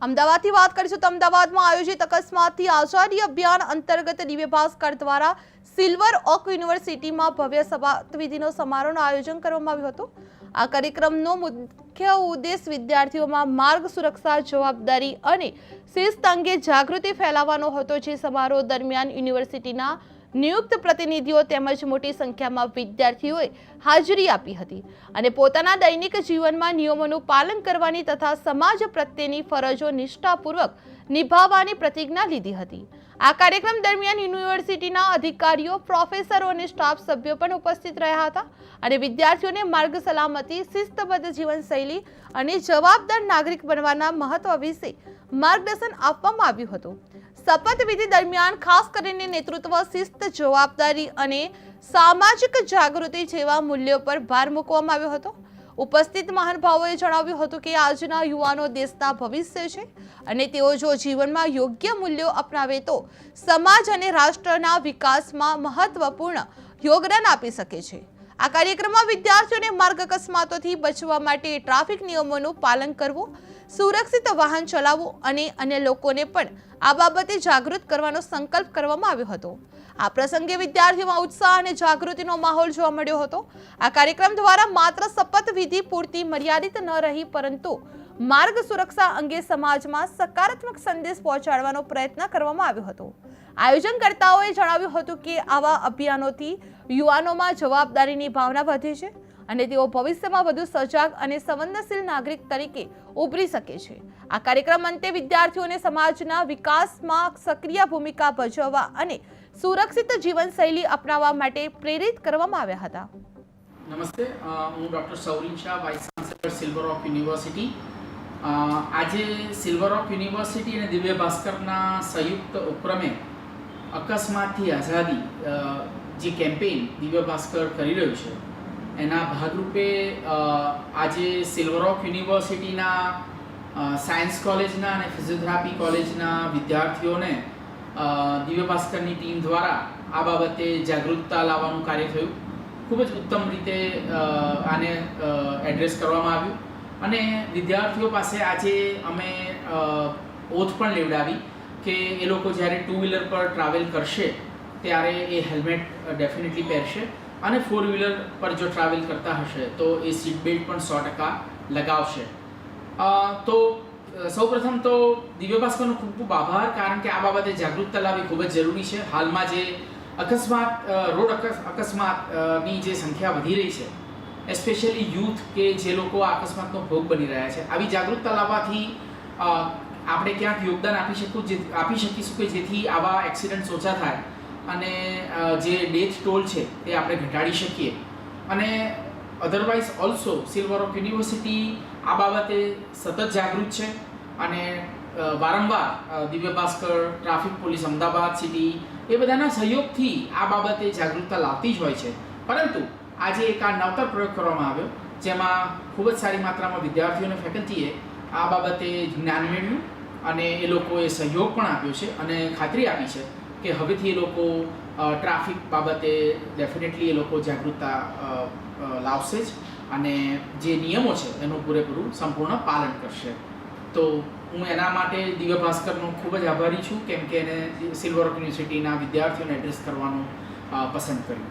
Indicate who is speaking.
Speaker 1: અમદાવાદથી વાત કરીશું તો અમદાવાદમાં આયોજિત અકસ્માતથી આઝાદી અભિયાન અંતર્ગત દિવ્ય ભાસ્કર દ્વારા સિલ્વર ઓક યુનિવર્સિટીમાં ભવ્ય શપથવિધિનો સમારોહનું આયોજન કરવામાં આવ્યું હતું। આ કાર્યક્રમનો મુખ્ય ઉદ્દેશ વિદ્યાર્થીઓમાં માર્ગ સુરક્ષા, જવાબદારી અને શિસ્ત અંગે જાગૃતિ ફેલાવવાનો હતો, જે સમારોહ દરમિયાન યુનિવર્સિટીના નિયુક્ત પ્રતિનિધિઓ તેમજ મોટી સંખ્યામાં વિદ્યાર્થીઓએ હાજરી આપી હતી અને પોતાના દૈનિક જીવનમાં નિયમોનું પાલન કરવાની તથા સમાજ પ્રત્યેની ફરજો નિષ્ઠાપૂર્વક નિભાવવાની પ્રતિજ્ઞા લીધી હતી। આ કાર્યક્રમ દરમિયાન યુનિવર્સિટીના અધિકારીઓ, પ્રોફેસરો અને સ્ટાફ સભ્યો પણ ઉપસ્થિત રહ્યા હતા અને વિદ્યાર્થીઓને માર્ગ સલામતી, શિસ્તબદ્ધ જીવનશૈલી અને જવાબદાર નાગરિક બનવાના મહત્વ વિશે માર્ગદર્શન આપવામાં આવ્યું હતું। શપથવિધિ દરમિયાન ખાસ કરીને નેતૃત્વ, શિસ્ત, જવાબદારી અને સામાજિક જાગૃતિ જેવા મૂલ્યો પર ભાર મૂકવામાં આવ્યો હતો। ઉપસ્થિત મહાનુભાવોએ જણાવ્યું હતું કે આજના યુવાનો દેશના ભવિષ્ય છે અને તેઓ જો જીવનમાં યોગ્ય મૂલ્યો અપનાવે તો સમાજ અને રાષ્ટ્રના વિકાસમાં મહત્વપૂર્ણ યોગદાન આપી શકે છે। આ કાર્યક્રમમાં વિદ્યાર્થીઓને માર્ગ અકસ્માતોથી બચવા માટે ટ્રાફિક નિયમોનું પાલન કરવું, સુરક્ષિત વાહન ચલાવવું અને અન્ય લોકોને પણ આ બાબતે જાગૃત કરવાનો સંકલ્પ કરવામાં આવ્યો હતો। આ પ્રસંગે વિદ્યાર્થીઓમાં ઉત્સાહ અને જાગૃતિનો માહોલ જોવા મળ્યો હતો। આ કાર્યક્રમ દ્વારા માત્ર શપથવિધિ પૂરતી મર્યાદિત ન રહી, પરંતુ માર્ગ સુરક્ષા અંગે સમાજમાં સકારાત્મક સંદેશ પહોંચાડવાનો પ્રયત્ન કરવામાં આવ્યો હતો। આયોજનકર્તાઓએ જણાવ્યું હતું કે આવા અભિયાનોથી યુવાનોમાં જવાબદારીની ભાવના વધે છે અને તેઓ ભવિષ્યમાં વધુ સજાગ અને સંવેદનશીલ નાગરિક તરીકે ઉભરી શકે છે। આ કાર્યક્રમ અંતે વિદ્યાર્થીઓને સમાજના વિકાસમાં સક્રિય ભૂમિકા ભજવવા અને સુરક્ષિત જીવનશૈલી અપનાવવા માટે પ્રેરિત કરવામાં આવ્યા હતા।
Speaker 2: નમસ્તે, હું doctor Saurin Shah, vice chancellor Silver Oak University. આજે સિલ્વર ઓક યુનિવર્સિટી અને દિવ્ય ભાસ્કરના સંયુક્ત ઉપક્રમે અકસ્માતથી આઝાદી જે કેમ્પેઇન દિવ્ય ભાસ્કર કરી રહ્યું છે, એના ભાગરૂપે આજે સિલ્વર ઓક યુનિવર્સિટીના સાયન્સ કોલેજના અને ફિઝિયોથેરાપી કોલેજના વિદ્યાર્થીઓને દિવ્ય ભાસ્કરની ટીમ દ્વારા આ બાબતે જાગૃતતા લાવવાનું કાર્ય થયું। ખૂબ જ ઉત્તમ રીતે આને એડ્રેસ કરવામાં આવ્યું અને વિદ્યાર્થીઓ પાસે આજે અમે ઓથ પણ લેવડાવી કે એ લોકો જ્યારે ટુ વ્હીલર પર ટ્રાવેલ કરશે ત્યારે એ હેલ્મેટ ડેફિનેટલી પહેરશે અને ફોર વ્હીલર પર જો ટ્રાવેલ કરતા હશે તો એ સીટ બેલ્ટ પણ 100% લગાવશે। તો સૌપ્રથમ તો દિવ્ય ભાસ્કરનો ખૂબ ખૂબ આભાર, કારણ કે આ બાબતે જાગૃતતા લાવવી ખૂબ જ જરૂરી છે। હાલમાં જે રોડ અકસ્માતની જે સંખ્યા વધી રહી છે, એસ્પેશિયલી યુથ કે જે લોકો આ અકસ્માતનો ભોગ બની રહ્યા છે, આવી જાગૃતતા લાવવાથી આપણે ક્યાંક યોગદાન આપી શકીશું કે જેથી આવા એક્સિડન્ટ્સ ઓછા થાય અને જે ડેથ ટોલ છે તે આપણે ઘટાડી શકીએ। અને otherwise also Silver Oak University આ બાબતે સતત જાગૃત છે અને વારંવાર Divya Bhaskar, traffic police Ahmedabad city એ બધાના સહયોગથી આ બાબતે જાગૃતતા લાવતી જ હોય છે। પરંતુ આજે એક આ નવતર પ્રયોગ કરવામાં આવ્યો, જેમાં ખૂબ જ સારી માત્રામાં વિદ્યાર્થીઓ અને ફેકલ્ટીએ આ બાબતે જ્ઞાન મેળવ્યું અને એ લોકોએ સહયોગ પણ આપ્યો છે અને ખાતરી આપી છે કે હવેથી એ લોકો ટ્રાફિક બાબતે ડેફિનેટલી એ લોકો જાગૃતતા લાવશે જ અને જે નિયમો છે એનું પૂરેપૂરું સંપૂર્ણ પાલન કરશે। તો હું એના માટે દિવ્ય ભાસ્કરનો ખૂબ જ આભારી છું, કેમ કે એને સિલ્વર ઓક યુનિવર્સિટીના વિદ્યાર્થીઓને એડ્રેસ કરવાનું પસંદ કર્યું।